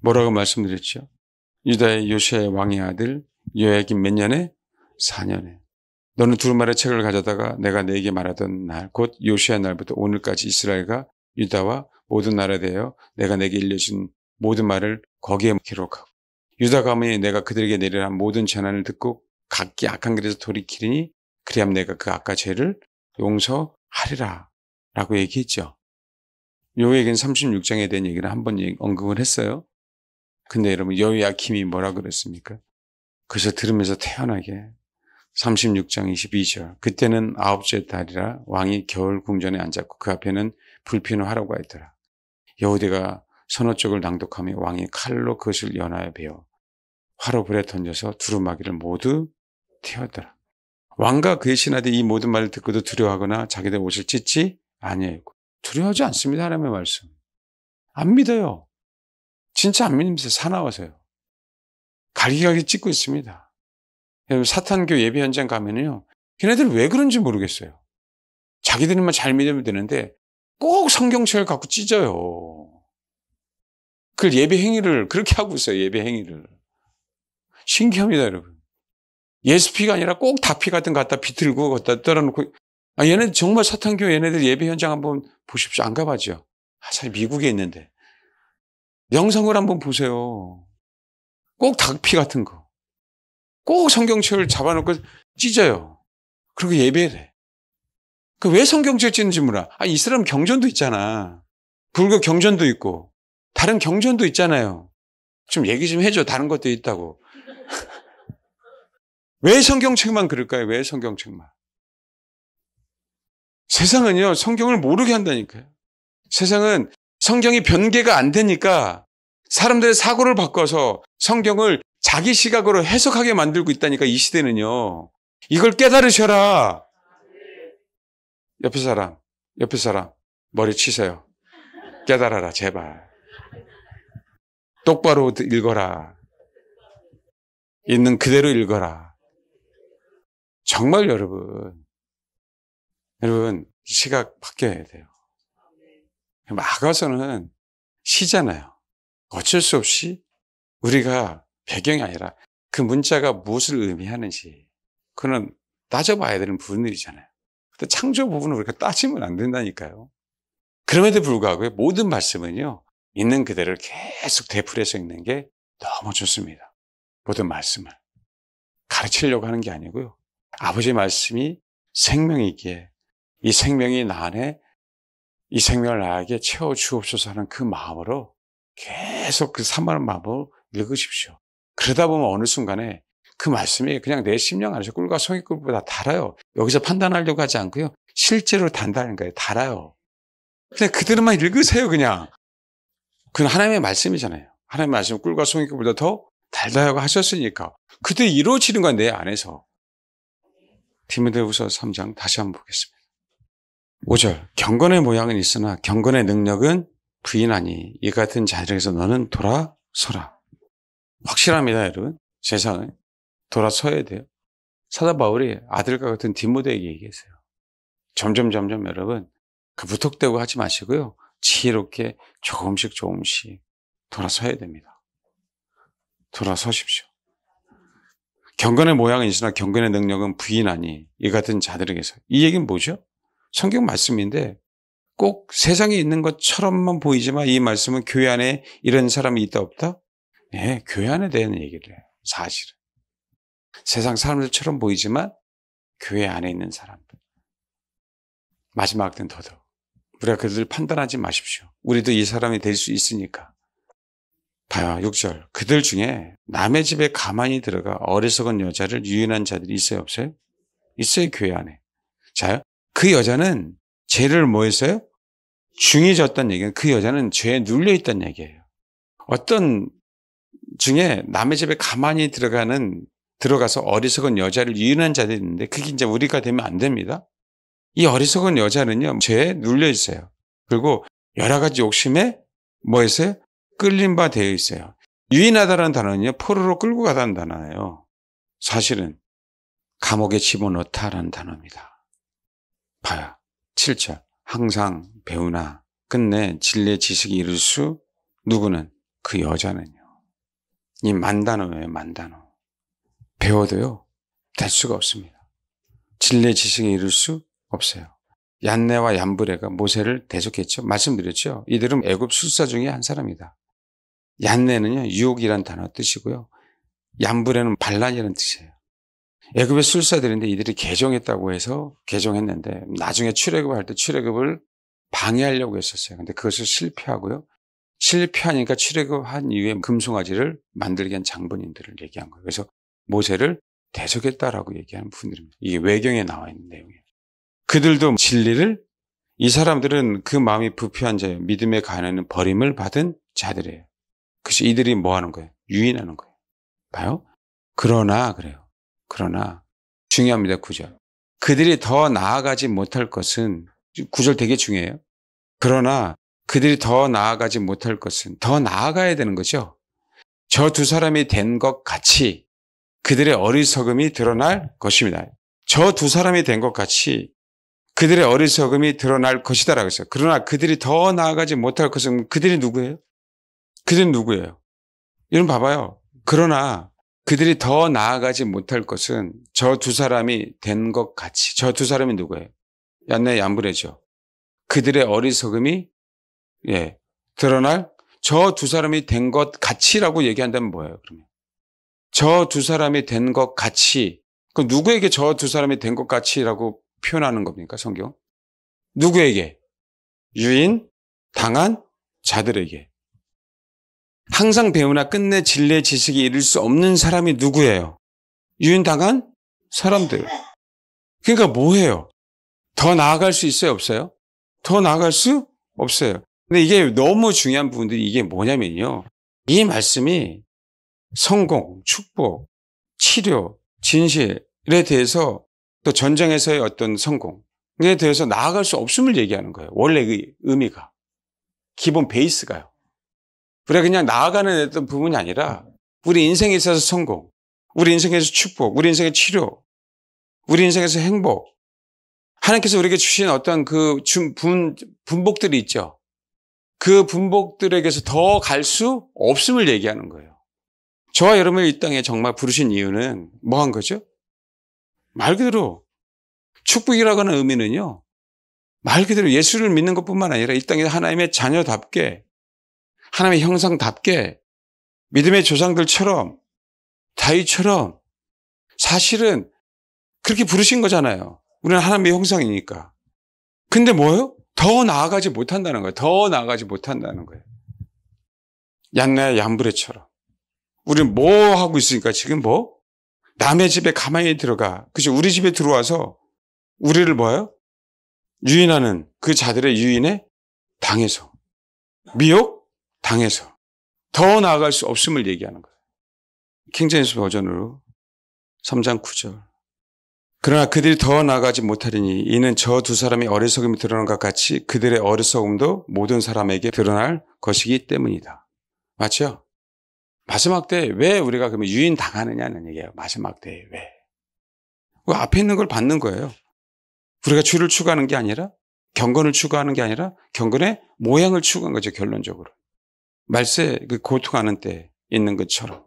뭐라고 말씀드렸죠? 유다의 요시아의 왕의 아들 여호야김 몇 년에? 4년에. 너는 두루마리 책을 가져다가 내가 네게 말하던 날, 곧 요시아 날부터 오늘까지 이스라엘과 유다와 모든 나라에 대하여 내가 내게 일려준 모든 말을 거기에 기록하고 유다 가문이 내가 그들에게 내리라 모든 재난을 듣고 각기 악한 길에서 돌이키리니 그리하면 내가 그 악과 죄를 용서하리라 라고 얘기했죠. 요 얘기는 36장에 대한 얘기를 한번 언급을 했어요. 근데 여러분, 여호야김이 뭐라 그랬습니까? 그래서 들으면서 태연하게 36장 22절. 그때는 9째 달이라 왕이 겨울 궁전에 앉았고 그 앞에는 불피는 화로가 있더라. 여호대가 선호 쪽을 낭독하며 왕이 칼로 그것을 연하여 베어 화로 불에 던져서 두루마기를 모두 태웠더라. 왕과 그의 신하들이 이 모든 말을 듣고도 두려워하거나 자기들 옷을 찢지 아니하였고. 두려워하지 않습니다. 하나님의 말씀. 안 믿어요. 진짜 안 믿으면서 사나워서요. 갈기갈기 찢고 있습니다. 여러분, 사탄교 예배 현장 가면요, 걔네들 왜 그런지 모르겠어요. 자기들만 잘 믿으면 되는데 꼭 성경책을 갖고 찢어요. 그 예배 행위를 그렇게 하고 있어요. 예배 행위를. 신기합니다, 여러분. 예수피가 아니라 꼭 다피 같은 거 갖다 비틀고 갖다 떨어놓고. 얘네들 정말 사탄교 얘네들 예배 현장 한번 보십시오. 안 가봤죠? 사실 미국에 있는데. 영상을 한번 보세요. 꼭 닭피 같은 거. 꼭 성경책을 잡아놓고 찢어요. 그리고 예배를 해. 왜 성경책 찢는지 몰라. 이스라엘 경전도 있잖아. 불교 경전도 있고. 다른 경전도 있잖아요. 좀 얘기 좀 해줘. 다른 것도 있다고. 왜 성경책만 그럴까요? 왜 성경책만? 세상은요, 성경을 모르게 한다니까요. 세상은 성경이 변개가 안 되니까 사람들의 사고를 바꿔서 성경을 자기 시각으로 해석하게 만들고 있다니까, 이 시대는요. 이걸 깨달으셔라. 옆에 사람, 머리 치세요. 깨달아라, 제발. 똑바로 읽어라. 있는 그대로 읽어라. 정말 여러분 시각 바뀌어야 돼요. 마가서는 시잖아요. 어쩔 수 없이 우리가 배경이 아니라 그 문자가 무엇을 의미하는지 그거는 따져봐야 되는 부분들이잖아요. 근데 창조 부분을 우리가 따지면 안 된다니까요. 그럼에도 불구하고 모든 말씀은요, 있는 그대로 계속 되풀이해서 읽는 게 너무 좋습니다. 모든 말씀을 가르치려고 하는 게 아니고요. 아버지의 말씀이 생명이기에 이 생명이 나 안에 이 생명을 나에게 채워주옵소서 하는 그 마음으로 계속 그 산만한 마음으로 읽으십시오. 그러다 보면 어느 순간에 그 말씀이 그냥 내 심령 안에서 꿀과 송이꿀보다 달아요. 여기서 판단하려고 하지 않고요. 실제로 단다는 거예요. 달아요. 그냥 그대로만 읽으세요, 그냥. 그건 하나님의 말씀이잖아요. 하나님의 말씀은 꿀과 송이꿀보다 더 달다고 하셨으니까. 그대로 이루어지는 건 내 안에서. 디모데후서 3장 다시 한번 보겠습니다. 5절. 경건의 모양은 있으나 경건의 능력은 부인하니 이 같은 자들에게서 너는 돌아서라. 확실합니다, 여러분. 세상은 돌아서야 돼요. 사도 바울이 아들과 같은 디모데에게 얘기했어요. 점점 여러분, 무턱대고 하지 마시고요. 지혜롭게 조금씩 돌아서야 됩니다. 돌아서십시오. 경건의 모양은 있으나 경건의 능력은 부인하니 이 같은 자들에게서. 이 얘기는 뭐죠? 성경 말씀인데 꼭 세상에 있는 것처럼만 보이지만 이 말씀은 교회 안에 이런 사람이 있다 없다? 네, 교회 안에 대한 얘기를 해요. 사실은. 세상 사람들처럼 보이지만 교회 안에 있는 사람들. 마지막 때는 더더욱. 우리가 그들을 판단하지 마십시오. 우리도 이 사람이 될 수 있으니까. 봐요. 6절. 그들 중에 남의 집에 가만히 들어가 어리석은 여자를 유인한 자들이 있어요, 없어요? 있어요, 교회 안에. 자요. 그 여자는 죄를 뭐 했어요? 중이 졌다는 얘기는 그 여자는 죄에 눌려 있다는 얘기예요. 어떤 중에 남의 집에 가만히 들어가서 어리석은 여자를 유인한 자들이 있는데 그게 이제 우리가 되면 안 됩니다. 이 어리석은 여자는요, 죄에 눌려 있어요. 그리고 여러 가지 욕심에 뭐 했어요? 끌린 바 되어 있어요. 유인하다라는 단어는요, 포로로 끌고 가다는 단어예요. 사실은 감옥에 집어넣다라는 단어입니다. 봐요. 7절. 항상 배우나 끝내 진리의 지식이 이룰 수 누구는? 그 여자는요. 이 만단어예요. 만단어. 배워도요. 될 수가 없습니다. 진리의 지식에 이룰 수 없어요. 얀네와 얀브레가 모세를 대적했죠. 말씀드렸죠. 이들은 애굽 술사 중에 한 사람이다. 얀네는요. 유혹이란 단어 뜻이고요. 얀브레는 반란이라는 뜻이에요. 애굽의 술사들인데 이들이 개종했다고 해서 개종했는데 나중에 출애굽할 때 출애굽을 방해하려고 했었어요. 근데 그것을 실패하고요. 실패하니까 출애굽한 이후에 금송아지를 만들게 한 장본인들을 얘기한 거예요. 그래서 모세를 대적했다라고 얘기하는 분들입니다. 이게 외경에 나와 있는 내용이에요. 그들도 진리를, 이 사람들은 그 마음이 부패한 자예요. 믿음에 관하는 버림을 받은 자들이에요. 그래서 이들이 뭐 하는 거예요? 유인하는 거예요. 봐요? 그러나 그래요. 그러나 중요합니다. 9절. 그들이 더 나아가지 못할 것은, 9절 되게 중요해요. 그러나 그들이 더 나아가지 못할 것은, 더 나아가야 되는 거죠. 저 두 사람이 된 것 같이 그들의 어리석음이 드러날 것입니다. 저 두 사람이 된 것 같이 그들의 어리석음이 드러날 것이다라고 했어요. 그러나 그들이 더 나아가지 못할 것은, 그들이 누구예요? 그들은 누구예요? 여러분 봐봐요. 그러나 그들이 더 나아가지 못할 것은 저 두 사람이 된 것 같이. 저 두 사람이 누구예요? 얀네 얀브레죠. 그들의 어리석음이 드러날, 저 두 사람이 된 것 같이라고 얘기한다면 뭐예요? 그러면 저 두 사람이 된 것 같이. 그럼 누구에게 저 두 사람이 된 것 같이라고 표현하는 겁니까, 성경? 누구에게? 유인 당한 자들에게. 항상 배우나 끝내 진리의 지식이 이룰 수 없는 사람이 누구예요? 유인당한 사람들. 그러니까 뭐예요? 더 나아갈 수 있어요, 없어요? 더 나아갈 수 없어요. 근데 이게 너무 중요한 부분들이 이게 뭐냐면요. 이 말씀이 성공, 축복, 치료, 진실에 대해서, 또 전쟁에서의 어떤 성공에 대해서 나아갈 수 없음을 얘기하는 거예요. 원래 그 의미가. 기본 베이스가요. 우리가 그냥 나아가는 어떤 부분이 아니라 우리 인생에 있어서 성공, 우리 인생에서 축복, 우리 인생의 치료, 우리 인생에서 행복, 하나님께서 우리에게 주신 어떤 그 분복들이 있죠. 그 분복들에게서 더 갈 수 없음을 얘기하는 거예요. 저와 여러분을 이 땅에 정말 부르신 이유는 뭐 한 거죠? 말 그대로 축복이라고 하는 의미는요, 말 그대로 예수를 믿는 것뿐만 아니라 이 땅에 하나님의 자녀답게, 하나님의 형상답게, 믿음의 조상들처럼, 다윗처럼 사실은 그렇게 부르신 거잖아요. 우리는 하나님의 형상이니까. 근데 뭐예요? 더 나아가지 못한다는 거예요. 더 나아가지 못한다는 거예요. 얀네 얀브레처럼. 우리는 뭐 하고 있으니까 지금 뭐? 남의 집에 가만히 들어가. 그죠? 우리 집에 들어와서 우리를 뭐예요? 유인하는 그 자들의 유인에 당해서, 미혹 당해서 더 나아갈 수 없음을 얘기하는 거예요. 킹제임스 버전으로 3장 9절. 그러나 그들이 더 나아가지 못하리니 이는 저 두 사람이 어리석음이 드러난 것 같이 그들의 어리석음도 모든 사람에게 드러날 것이기 때문이다. 맞죠? 마지막 때에 왜 우리가 그러면 유인 당하느냐는 얘기예요. 마지막 때에 왜? 그 앞에 있는 걸 받는 거예요. 우리가 주를 추구하는 게 아니라, 경건을 추구하는 게 아니라 경건의 모양을 추구한 거죠. 결론적으로. 말세 그 고통하는 때 있는 것처럼.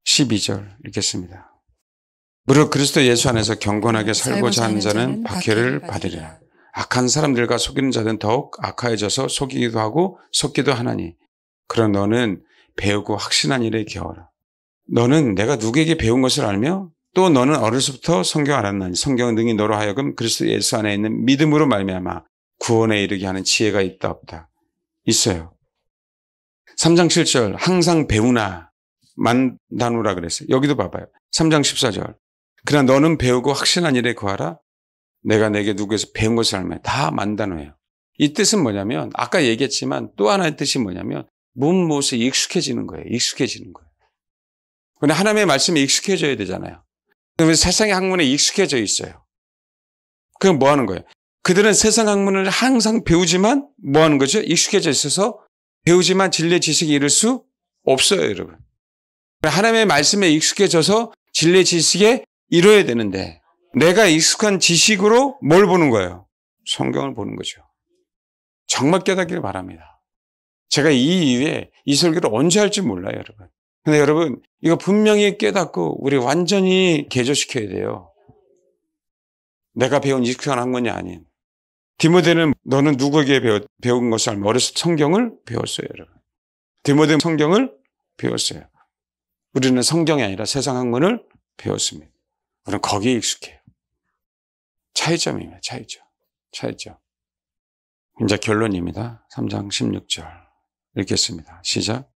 12절 읽겠습니다. 무릇 그리스도 예수 안에서 경건하게 살고자 하는 자는 박해를 받으리라. 악한 사람들과 속이는 자들은 더욱 악하여져서 속이기도 하고 속기도 하나니 그러나 너는 배우고 확신한 일에 기어라. 너는 내가 누구에게 배운 것을 알며 또 너는 어려서부터 성경 알았나니 성경은 능히 너로 하여금 그리스도 예수 안에 있는 믿음으로 말미암아 구원에 이르게 하는 지혜가 있다 없다. 있어요. 3장 7절 항상 배우나 만다누라 그랬어요. 여기도 봐봐요. 3장 14절 그러나 너는 배우고 확신한 일에 구하라. 내가 내게 누구에서 배운 것을 알면 다 만다누예요. 이 뜻은 뭐냐면 아까 얘기했지만 또 하나의 뜻이 뭐냐면 무엇에 익숙해지는 거예요. 익숙해지는 거예요. 근데 하나님의 말씀에 익숙해져야 되잖아요. 그러면 세상의 학문에 익숙해져 있어요. 그럼 뭐 하는 거예요? 그들은 세상 학문을 항상 배우지만 뭐 하는 거죠? 익숙해져 있어서 배우지만 진리의 지식에 이를 수 없어요, 여러분. 하나님의 말씀에 익숙해져서 진리의 지식에 이뤄야 되는데 내가 익숙한 지식으로 뭘 보는 거예요? 성경을 보는 거죠. 정말 깨닫기를 바랍니다. 제가 이 이후에 이 설교를 언제 할지 몰라요, 여러분. 근데 여러분, 이거 분명히 깨닫고 우리 완전히 개조시켜야 돼요. 내가 배운 익숙한 학문이 아닌. 디모데는 너는 누구에게 배운 것을 알면 어렸을 때 성경을 배웠어요, 여러분. 디모데는 성경을 배웠어요. 우리는 성경이 아니라 세상 학문을 배웠습니다. 우리는 거기에 익숙해요. 차이점입니다. 차이점. 이제 결론입니다. 3장 16절 읽겠습니다. 시작.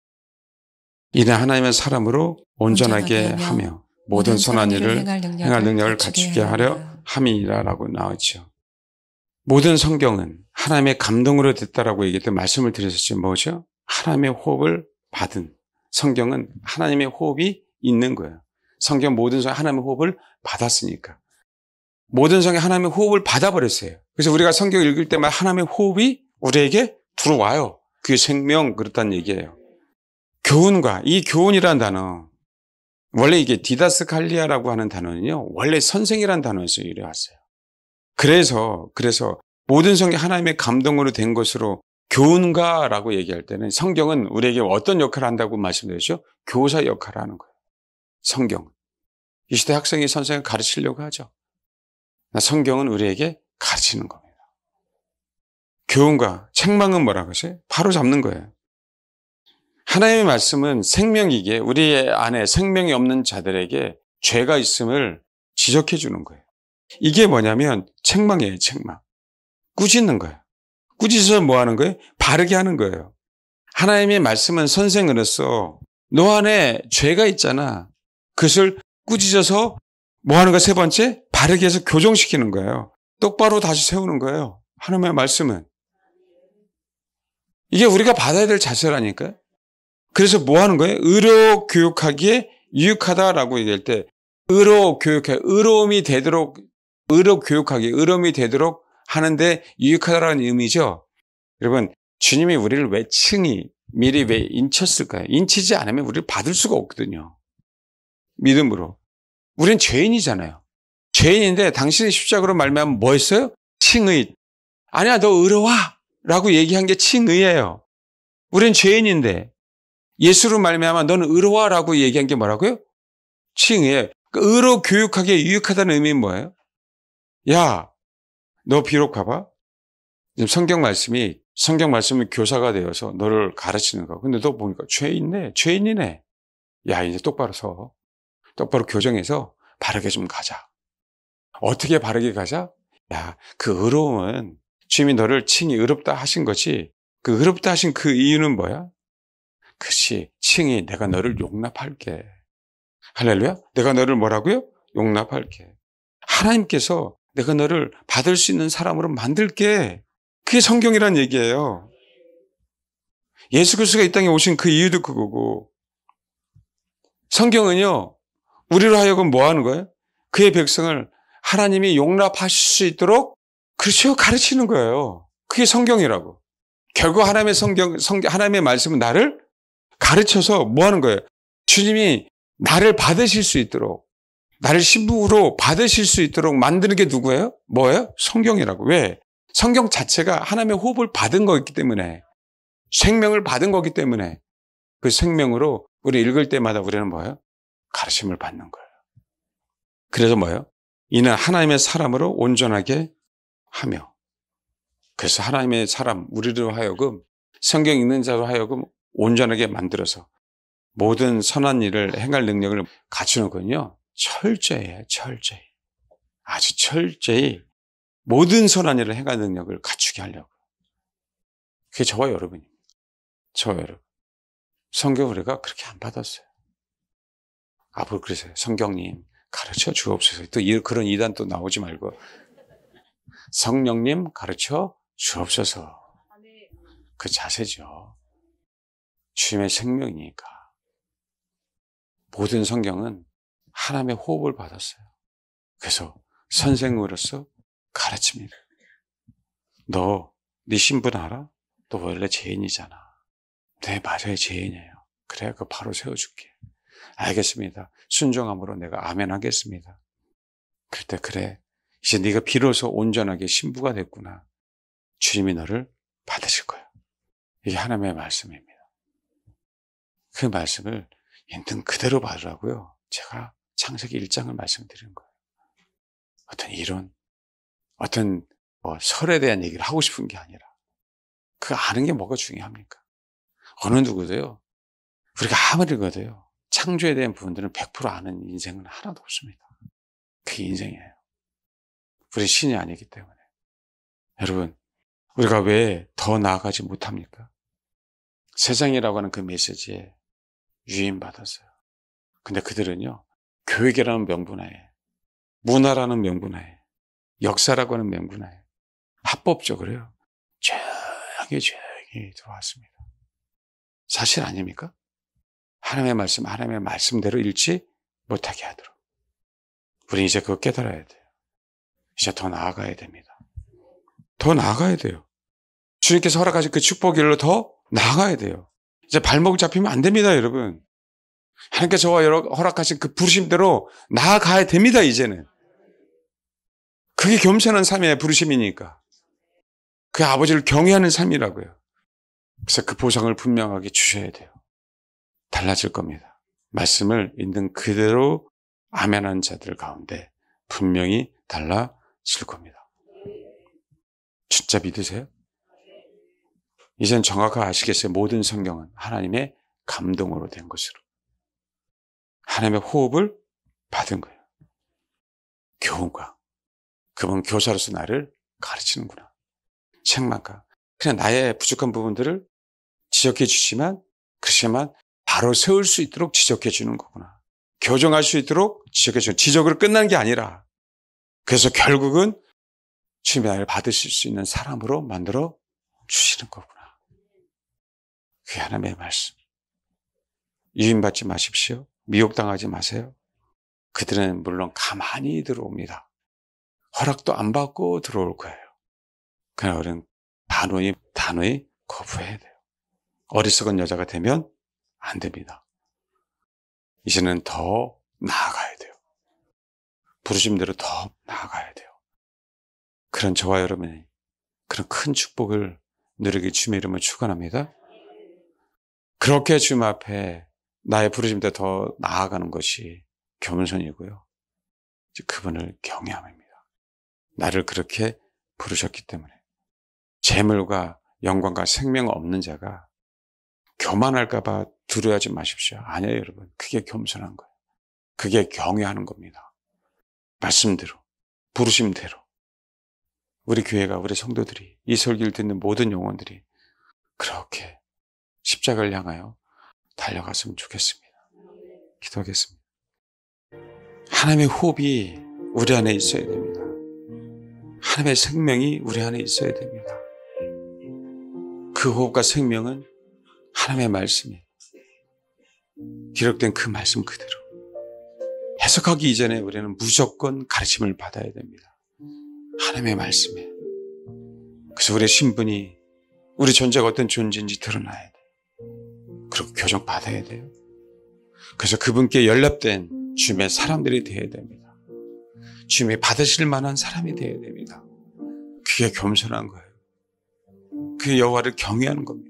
이는 하나님의 사람으로 온전하게 하며 모든 선한 일을 행할 능력을 갖추게 하려 함이라라고 나왔죠. 모든 성경은 하나님의 감동으로 됐다라고 얘기했던 말씀을 드렸었지 뭐죠? 하나님의 호흡을 받은 성경은 하나님의 호흡이 있는 거예요. 성경 모든 성경 하나님의 호흡을 받았으니까. 모든 성경 하나님의 호흡을 받아버렸어요. 그래서 우리가 성경 읽을 때마다 하나님의 호흡이 우리에게 들어와요. 그게 생명 그렇다는 얘기예요. 교훈과 이 교훈이라는 단어 원래 이게 디다스칼리아라고 하는 단어는요. 원래 선생이라는 단어에서 유래왔어요. 그래서 모든 성경 하나님의 감동으로 된 것으로 교훈가라고 얘기할 때는 성경은 우리에게 어떤 역할을 한다고 말씀드렸죠? 교사 역할을 하는 거예요. 성경은. 이 시대 학생이 선생을 가르치려고 하죠. 성경은 우리에게 가르치는 겁니다. 교훈과 책망은 뭐라고 하세요? 바로 잡는 거예요. 하나님의 말씀은 생명이기에 우리 안에 생명이 없는 자들에게 죄가 있음을 지적해 주는 거예요. 이게 뭐냐면 책망이에요. 책망. 꾸짖는 거예요. 꾸짖어서 뭐 하는 거예요? 바르게 하는 거예요. 하나님의 말씀은 선생으로서 너 안에 죄가 있잖아. 그것을 꾸짖어서 뭐 하는 거예요? 세 번째, 바르게 해서 교정시키는 거예요. 똑바로 다시 세우는 거예요. 하나님의 말씀은. 이게 우리가 받아야 될 자세라니까요. 그래서 뭐 하는 거예요? 의로 교육하기에 유익하다라고 얘기할 때 의로 교육해, 의로움이 되도록 하는데 유익하다라는 의미죠. 여러분, 주님이 우리를 왜 미리 왜 인쳤을까요? 인치지 않으면 우리를 받을 수가 없거든요. 믿음으로. 우린 죄인이잖아요. 죄인인데 당신의 십자가로 말미암아 뭐 했어요? 칭의. 아니야, 너 의로와 라고 얘기한 게 칭의예요. 우린 죄인인데 예수로 말미암아 너는 의로와 라고 얘기한 게 뭐라고요? 칭의예요. 의로 교육하기에 유익하다는 의미는 뭐예요? 야, 너 비록 가봐. 지금 성경 말씀이 교사가 되어서 너를 가르치는 거. 근데 너 보니까 죄인이네. 야, 이제 똑바로 서. 똑바로 교정해서 바르게 좀 가자. 어떻게 바르게 가자? 야, 그 의로움은 주님이 너를 칭히 의롭다 하신 것이 그 의롭다 하신 그 이유는 뭐야? 그치, 칭히 내가 너를 용납할게. 할렐루야? 내가 너를 뭐라고요? 용납할게. 하나님께서 내가 너를 받을 수 있는 사람으로 만들게. 그게 성경이란 얘기예요. 예수 그리스도가 이 땅에 오신 그 이유도 그거고. 성경은요, 우리로 하여금 뭐 하는 거예요? 그의 백성을 하나님이 용납하실 수 있도록 그렇죠, 가르치는 거예요. 그게 성경이라고. 결국 하나님의 말씀은 나를 가르쳐서 뭐 하는 거예요? 주님이 나를 받으실 수 있도록, 나를 신부로 받으실 수 있도록 만드는 게 누구예요? 뭐예요? 성경이라고. 왜? 성경 자체가 하나님의 호흡을 받은 거기 때문에, 생명을 받은 거기 때문에 그 생명으로 우리 읽을 때마다 우리는 뭐예요? 가르침을 받는 거예요. 그래서 뭐예요? 이는 하나님의 사람으로 온전하게 하며 그래서 하나님의 사람, 우리로 하여금 성경 읽는 자로 하여금 온전하게 만들어서 모든 선한 일을 행할 능력을 갖추는 건요, 철저해요, 철저히. 아주 철저히 모든 선한 일을 행할 능력을 갖추게 하려고. 그게 저와 여러분입니다. 저와 여러분. 성경 우리가 그렇게 안 받았어요. 앞으로 그러세요. 성경님 가르쳐 주옵소서. 또 그런 이단 또 나오지 말고. 성령님 가르쳐 주옵소서. 그 자세죠. 주님의 생명이니까. 모든 성경은 하나님의 호흡을 받았어요. 그래서 선생으로서 가르칩니다. 너, 네 신분 알아? 너 원래 죄인이잖아. 네, 맞아요. 죄인이에요. 그래, 그 바로 세워줄게. 알겠습니다. 순종함으로 내가 아멘 하겠습니다. 그럴 때 그래, 이제 네가 비로소 온전하게 신부가 됐구나. 주님이 너를 받으실 거야. 이게 하나님의 말씀입니다. 그 말씀을 있는 그대로 받으라고요. 제가 창세기 1장을 말씀드리는 거예요. 어떤 이론, 어떤 설에 대한 얘기를 하고 싶은 게 아니라 그 아는 게 뭐가 중요합니까? 어느 누구도요. 우리가 아무리 읽어도요. 창조에 대한 부분들은 100% 아는 인생은 하나도 없습니다. 그게 인생이에요. 우리 신이 아니기 때문에. 여러분, 우리가 왜 더 나아가지 못합니까? 세상이라고 하는 그 메시지에 유인받았어요. 근데 그들은요, 교육이라는 명분하에, 문화라는 명분하에, 역사라고 하는 명분하에 합법적으로요, 조용히 들어왔습니다. 사실 아닙니까? 하나님의 말씀대로 읽지 못하게 하도록. 우리 이제 그거 깨달아야 돼요. 이제 더 나아가야 됩니다. 더 나아가야 돼요. 주님께서 허락하신 그 축복의 길로 더 나아가야 돼요. 이제 발목 잡히면 안 됩니다, 여러분. 하나님께서 저와 허락하신 그 부르심대로 나아가야 됩니다, 이제는. 그게 겸손한 삶의 부르심이니까. 그 아버지를 경외하는 삶이라고요. 그래서 그 보상을 분명하게 주셔야 돼요. 달라질 겁니다. 말씀을 있는 그대로 아멘한 자들 가운데 분명히 달라질 겁니다. 진짜 믿으세요? 이젠 정확하게 아시겠어요? 모든 성경은 하나님의 감동으로 된 것으로. 하나님의 호흡을 받은 거예요. 교훈과. 그분 교사로서 나를 가르치는구나. 책망과. 그냥 나의 부족한 부분들을 지적해 주시면, 그렇지만 바로 세울 수 있도록 지적해 주는 거구나. 교정할 수 있도록 지적해 주는, 지적으로 끝나는 게 아니라, 그래서 결국은 주님의 나를 받으실 수 있는 사람으로 만들어 주시는 거구나. 그게 하나님의 말씀. 유인받지 마십시오. 미혹당하지 마세요. 그들은 물론 가만히 들어옵니다. 허락도 안 받고 들어올 거예요. 그러나 우리는 단호히 거부해야 돼요. 어리석은 여자가 되면 안 됩니다. 이제는 더 나아가야 돼요. 부르심대로 더 나아가야 돼요. 그런 저와 여러분이 그런 큰 축복을 누리기 주님의 이름을 축원합니다. 그렇게 주님 앞에 나의 부르심대로 더 나아가는 것이 겸손이고요. 그분을 경외함입니다. 나를 그렇게 부르셨기 때문에. 재물과 영광과 생명 없는 자가 교만할까 봐 두려워하지 마십시오. 아니에요, 여러분. 그게 겸손한 거예요. 그게 경외하는 겁니다. 말씀대로, 부르심대로. 우리 교회가, 우리 성도들이, 이 설교를 듣는 모든 영혼들이 그렇게 십자가를 향하여 달려갔으면 좋겠습니다. 기도하겠습니다. 하나님의 호흡이 우리 안에 있어야 됩니다. 하나님의 생명이 우리 안에 있어야 됩니다. 그 호흡과 생명은 하나님의 말씀이에요. 기록된 그 말씀 그대로. 해석하기 이전에 우리는 무조건 가르침을 받아야 됩니다. 하나님의 말씀에. 그래서 우리의 신분이, 우리 존재가 어떤 존재인지 드러나야 돼요. 그리고 교정받아야 돼요. 그래서 그분께 연락된 주님의 사람들이 되어야 됩니다. 주님이 받으실 만한 사람이 되어야 됩니다. 그게 겸손한 거예요. 그 여호와를 경외하는 겁니다.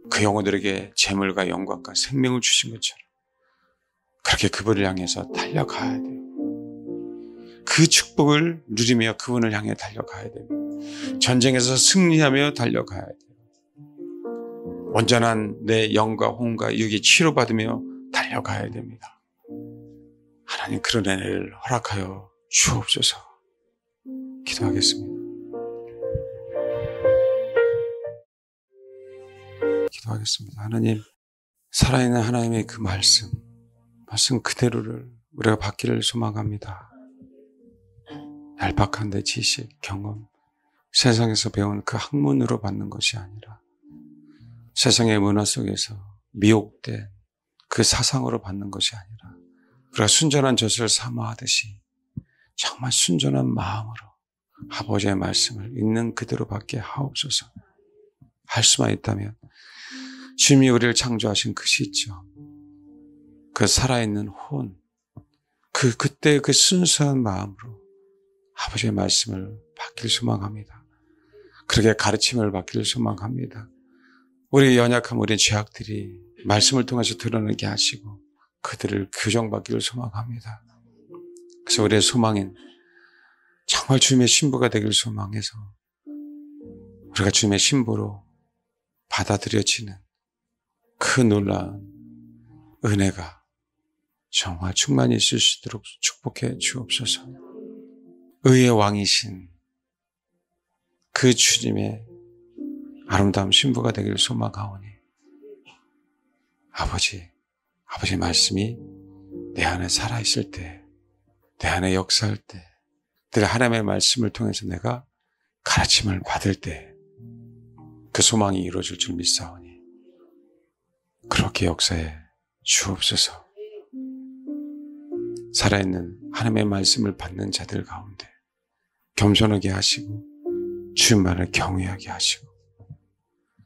그 영혼들에게 재물과 영광과 생명을 주신 것처럼 그렇게 그분을 향해서 달려가야 돼요. 그 축복을 누리며 그분을 향해 달려가야 됩니다. 전쟁에서 승리하며 달려가야 돼요. 온전한 내 영과 혼과 육이 치료받으며 달려가야 됩니다. 하나님 그런 은혜를 허락하여 주옵소서. 기도하겠습니다. 기도하겠습니다. 하나님, 살아있는 하나님의 그 말씀 그대로를 우리가 받기를 소망합니다. 얄팍한 내 지식, 경험, 세상에서 배운 그 학문으로 받는 것이 아니라 세상의 문화 속에서 미혹된 그 사상으로 받는 것이 아니라 우리가 순전한 젖을 사모하듯이 정말 순전한 마음으로 아버지의 말씀을 있는 그대로 받게 하옵소서. 할 수만 있다면 주님이 우리를 창조하신 그 시점, 그 살아있는 혼, 그때 그 순수한 마음으로 아버지의 말씀을 받기를 소망합니다. 그렇게 가르침을 받기를 소망합니다. 우리의 연약함, 우리의 죄악들이 말씀을 통해서 드러나게 하시고 그들을 교정받기를 소망합니다. 그래서 우리의 소망인 정말 주님의 신부가 되기를 소망해서 우리가 주님의 신부로 받아들여지는 그 놀라운 은혜가 정말 충만히 있을 수 있도록 축복해 주옵소서. 의의 왕이신 그 주님의 아름다운 신부가 되기를 소망하오니 아버지 말씀이 내 안에 살아있을 때, 내 안에 역사할 때, 늘 하나님의 말씀을 통해서 내가 가르침을 받을 때 그 소망이 이루어질 줄 믿사오니 그렇게 역사해 주옵소서. 살아있는 하나님의 말씀을 받는 자들 가운데 겸손하게 하시고 주님만을 경외하게 하시고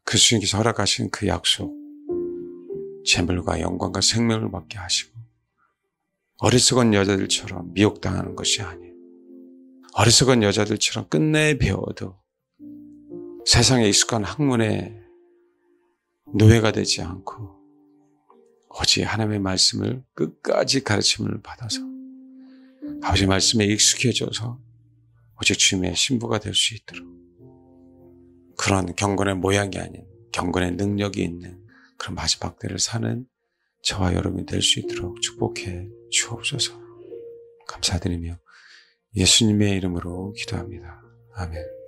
그 주님께서 허락하신 그 약속, 재물과 영광과 생명을 받게 하시고 어리석은 여자들처럼 미혹당하는 것이 아니에요. 어리석은 여자들처럼 끝내 배워도 세상에 익숙한 학문에 노예가 되지 않고 오직 하나님의 말씀을 끝까지 가르침을 받아서 아버지 말씀에 익숙해져서 오직 주님의 신부가 될 수 있도록 그런 경건의 모양이 아닌 경건의 능력이 있는 그런 마지막 때를 사는 저와 여러분이 될 수 있도록 축복해 주옵소서. 감사드리며 예수님의 이름으로 기도합니다. 아멘.